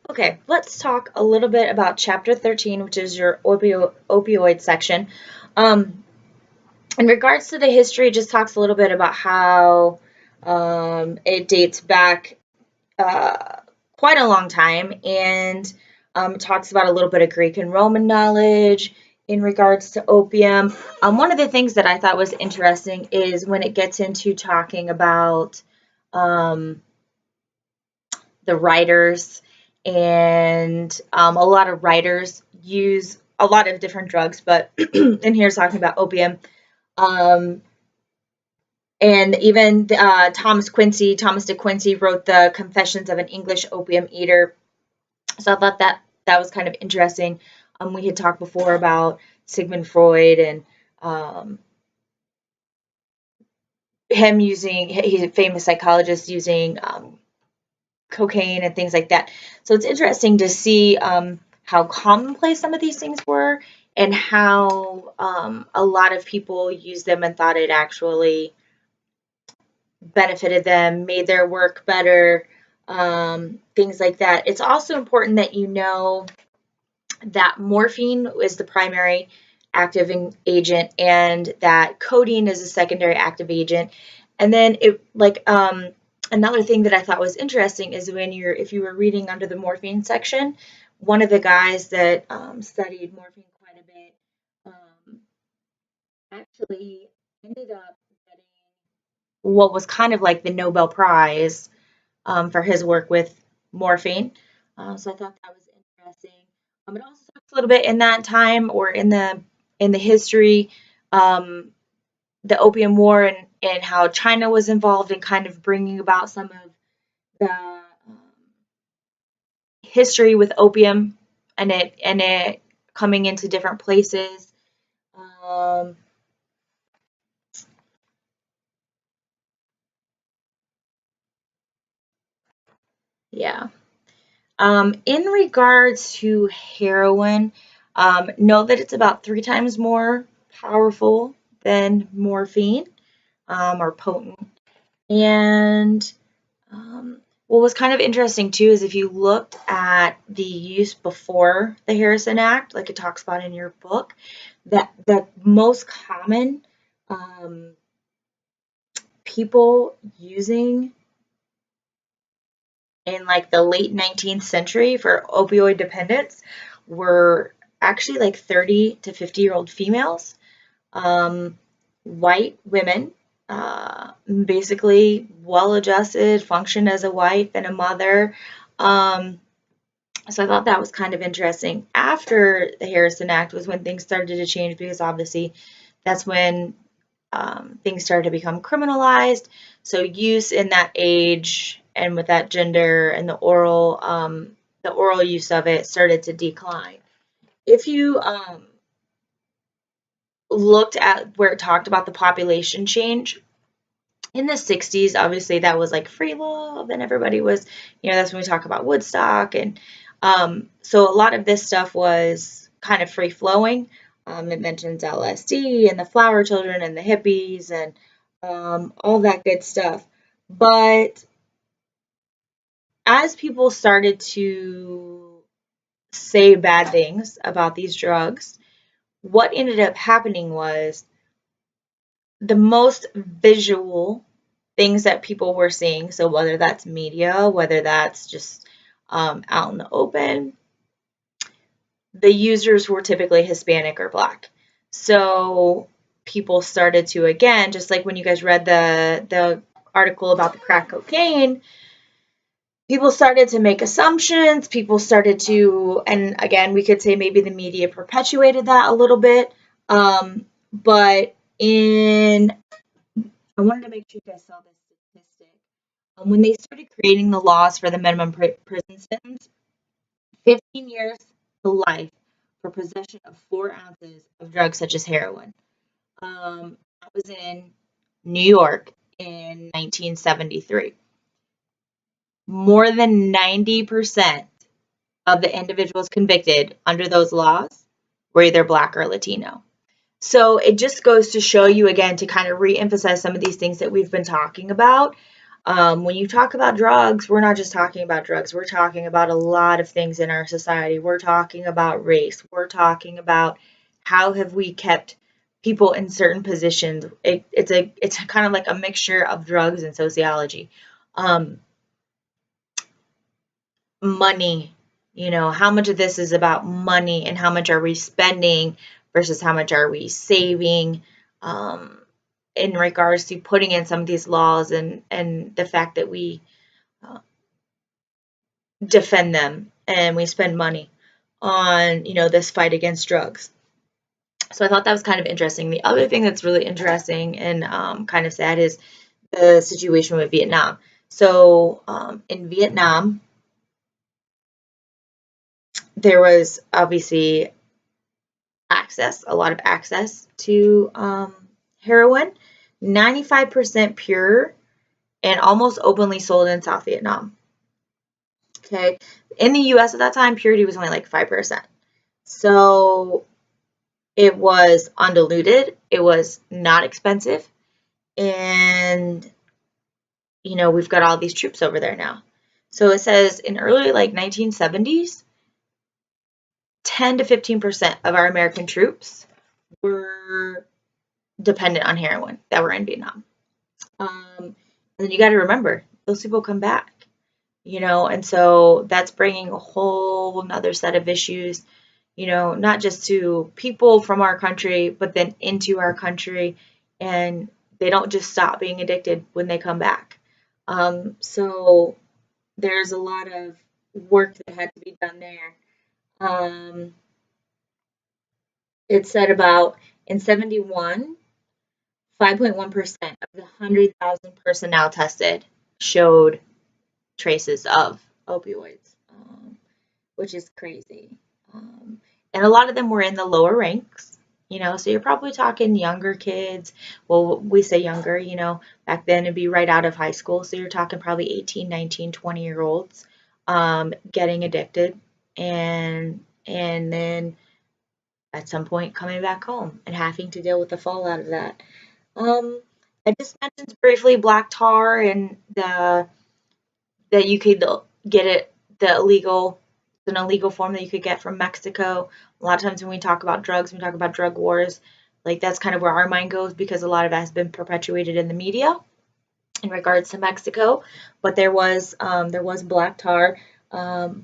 Okay, let's talk a little bit about chapter 13, which is your opioid section. Um, in regards to the history, it just talks a little bit about how it dates back uh, quite a long time and talks about a little bit of Greek and Roman knowledge in regards to opium. One of the things that I thought was interesting is when it gets into talking about um, the writers, and a lot of writers use a lot of different drugs, but in here it's talking about opium. Um, and even Thomas de Quincey wrote the Confessions of an English Opium Eater. So I thought that was kind of interesting. We had talked before about Sigmund Freud and um, him using, he's a famous psychologist using cocaine and things like that. So it's interesting to see how commonplace some of these things were and how a lot of people used them and thought it actually benefited them, made their work better, things like that. It's also important that you know that morphine is the primary active agent and that codeine is a secondary active agent. And then another thing that I thought was interesting is if you were reading under the morphine section, one of the guys that studied morphine quite a bit actually ended up getting what was kind of like the Nobel Prize for his work with morphine. So I thought that was interesting. It also talks a little bit in that time or in the history, um, the Opium War and how China was involved in kind of bringing about some of the history with opium and it coming into different places. Um, yeah. In regards to heroin, know that it's about 3 times more powerful than morphine, or potent. And what was kind of interesting too is if you looked at the use before the Harrison Act, like it talks about in your book, that the most common um, people using in like the late 19th century for opioid dependence were actually like 30 to 50-year-old females, um, white women, basically well adjusted, functioned as a wife and a mother. Um, so I thought that was kind of interesting. After the Harrison Act was when things started to change because obviously that's when things started to become criminalized. So use in that age and with that gender and the oral use of it started to decline. If you looked at where it talked about the population change in the 60s, obviously that was like free love and everybody was, that's when we talk about Woodstock. And so a lot of this stuff was kind of free flowing. It mentions LSD and the flower children and the hippies and all that good stuff. But as people started to say bad things about these drugs, what ended up happening was the most visual things that people were seeing, so whether that's media, whether that's just out in the open, the users were typically Hispanic or Black. So people started to, again, just like when you guys read the article about the crack cocaine, people started to make assumptions. People started to, and again, we could say maybe the media perpetuated that a little bit. But I wanted to make sure you guys saw this statistic. When they started creating the laws for the minimum prison sentence, 15 years to life for possession of 4 ounces of drugs such as heroin. That was in New York in 1973. More than 90% of the individuals convicted under those laws were either Black or Latino. So it just goes to show you again to kind of re-emphasize some of these things that we've been talking about. When you talk about drugs, we're not just talking about drugs. We're talking about a lot of things in our society. We're talking about race. We're talking about how have we kept people in certain positions. It's kind of like a mixture of drugs and sociology. Um, Money, how much of this is about money and how much are we spending versus how much are we saving, um, in regards to putting in some of these laws and the fact that we uh, defend them and we spend money on, this fight against drugs. So I thought that was kind of interesting. The other thing that's really interesting and kind of sad is the situation with Vietnam. So in Vietnam, there was obviously a lot of access to heroin, 95% pure and almost openly sold in South Vietnam. Okay. In the US at that time, purity was only like 5%. So it was undiluted, it was not expensive, and we've got all these troops over there now. So it says in early like 1970s, 10 to 15% of our American troops were dependent on heroin that were in Vietnam. And then you got to remember, those people come back, and so that's bringing a whole another set of issues, not just to people from our country, but then into our country, and they don't just stop being addicted when they come back. So there's a lot of work that had to be done there. Um, it said about in 71, 5.1% of the 100,000 personnel tested showed traces of opioids, which is crazy. And a lot of them were in the lower ranks, so you're probably talking younger kids. Well, we say younger, back then it'd be right out of high school. So you're talking probably 18, 19, 20-year-olds getting addicted and then at some point coming back home and having to deal with the fallout of that. Um, I just mentioned briefly black tar and that you could get it the illegal an illegal form that you could get from Mexico. A lot of times when we talk about drugs, we talk about drug wars. Like that's kind of where our mind goes because a lot of that has been perpetuated in the media in regards to Mexico. But there was black tar.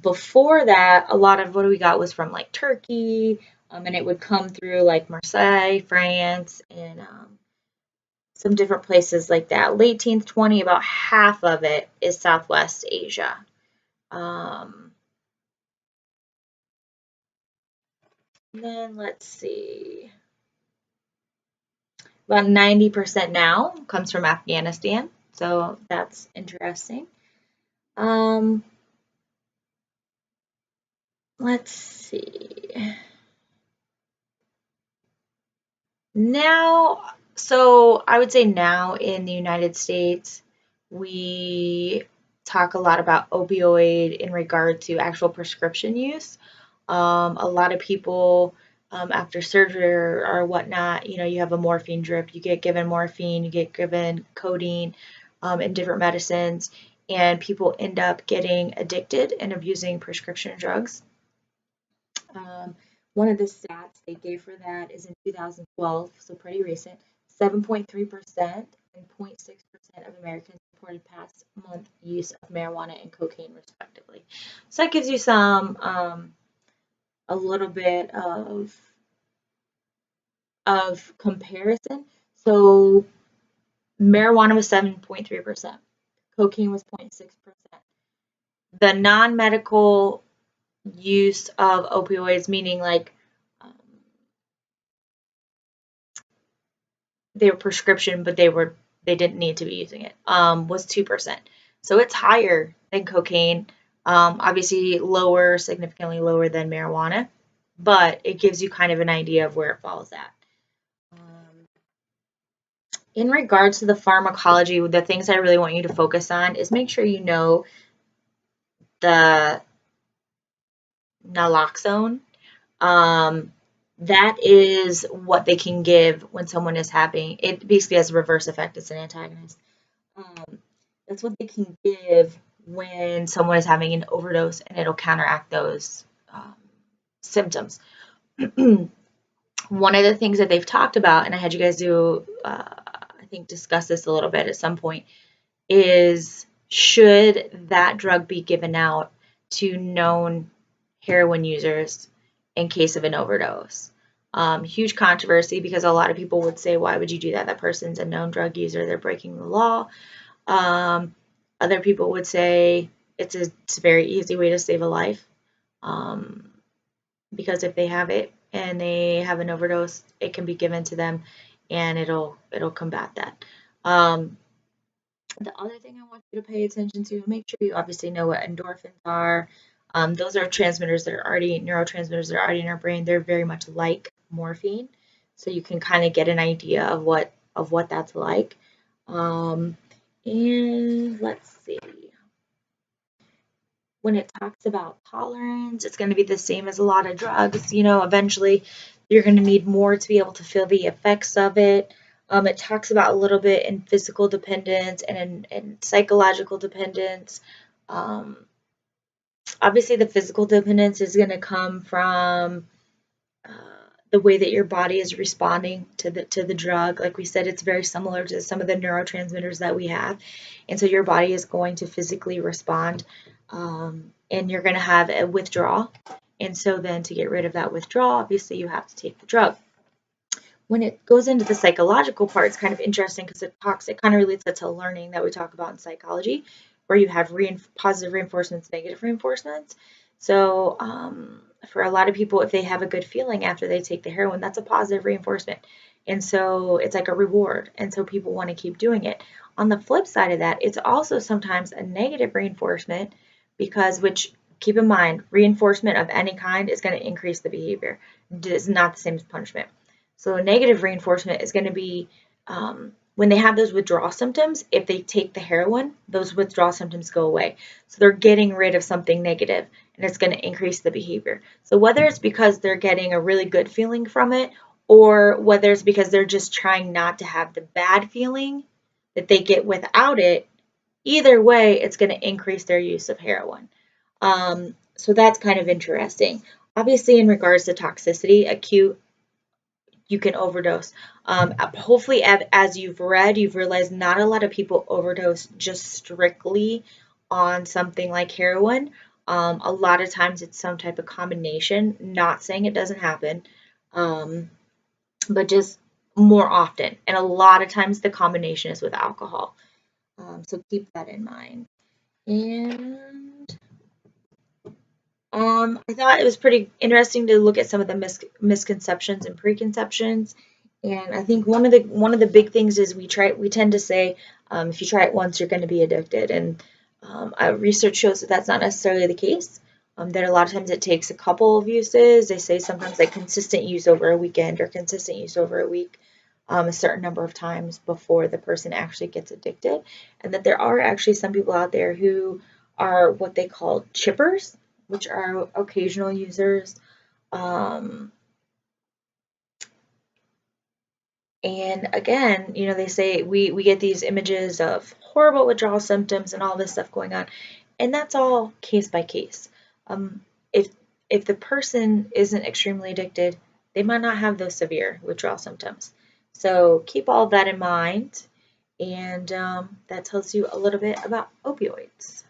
Before that, a lot of what we got was from like Turkey, and it would come through like Marseille, France, and some different places like that. Late teens, 20, about half of it is Southwest Asia. Um, then let's see. About 90% now comes from Afghanistan, so that's interesting. Um, let's see. Now, so I would say now in the United States, we talk a lot about opioid in regard to actual prescription use. A lot of people, after surgery or whatnot, you have a morphine drip. You get given morphine, you get given codeine, and different medicines, and people end up getting addicted and abusing prescription drugs. Um, One of the stats they gave for that is in 2012, so pretty recent, 7.3% and 0.6% of Americans reported past month use of marijuana and cocaine, respectively. So that gives you a little bit of comparison. So marijuana was 7.3%, cocaine was 0.6%. The non-medical use of opioids, meaning like um, they were prescription, but they didn't need to be using it, was 2%. So it's higher than cocaine. Obviously lower, significantly lower than marijuana, but it gives you kind of an idea of where it falls at. In regards to the pharmacology, the things I really want you to focus on is make sure you know the naloxone. That is what they can give when someone is having it. Basically has a reverse effect. It's an antagonist. Um, That's what they can give when someone is having an overdose, and it'll counteract those symptoms. One of the things that they've talked about, and I had you guys do, I think, discuss this a little bit at some point, is should that drug be given out to known heroin users in case of an overdose? Huge controversy because a lot of people would say, why would you do that? That person's a known drug user, they're breaking the law. Other people would say it's a very easy way to save a life, because if they have it and they have an overdose, it can be given to them, and it'll combat that. The other thing I want you to pay attention to, make sure you obviously know what endorphins are. Those are transmitters that are already neurotransmitters that are already in our brain. They're very much like morphine, so you can kind of get an idea of what that's like. And let's see. When it talks about tolerance, it's going to be the same as a lot of drugs. Eventually you're going to need more to be able to feel the effects of it. It talks about a little bit in physical dependence and in psychological dependence. Obviously, the physical dependence is going to come from the way that your body is responding to the drug. Like we said, it's very similar to some of the neurotransmitters that we have, and so your body is going to physically respond, and you're going to have a withdrawal. And so then to get rid of that withdrawal, obviously you have to take the drug. When it goes into the psychological part, it's kind of interesting because it kind of relates it to learning that we talk about in psychology, where you have positive reinforcements, negative reinforcements. So for a lot of people, if they have a good feeling after they take the heroin, that's a positive reinforcement. And so it's like a reward. And so people want to keep doing it. On the flip side of that, it's also sometimes a negative reinforcement which keep in mind, reinforcement of any kind is going to increase the behavior. It's not the same as punishment. So a negative reinforcement is going to be when they have those withdrawal symptoms, if they take the heroin, those withdrawal symptoms go away. So they're getting rid of something negative, and it's going to increase the behavior. So whether it's because they're getting a really good feeling from it, or whether it's because they're just trying not to have the bad feeling that they get without it, either way, it's going to increase their use of heroin. So that's kind of interesting. Obviously, in regards to toxicity, acute, you can overdose. Hopefully, as you've read, you've realized not a lot of people overdose just strictly on something like heroin. A lot of times it's some type of combination. Not saying it doesn't happen, but just more often. And a lot of times the combination is with alcohol. So keep that in mind. And I thought it was pretty interesting to look at some of the misconceptions and preconceptions. And I think one of the big things is we tend to say, if you try it once, you're going to be addicted. And research shows that that's not necessarily the case. That a lot of times it takes a couple of uses. They say sometimes like consistent use over a weekend or consistent use over a week, a certain number of times before the person actually gets addicted. And that there are actually some people out there who are what they call chippers, which are occasional users. And again, they say we get these images of horrible withdrawal symptoms and all this stuff going on, and that's all case by case. If the person isn't extremely addicted, they might not have those severe withdrawal symptoms. So keep all of that in mind, and that tells you a little bit about opioids.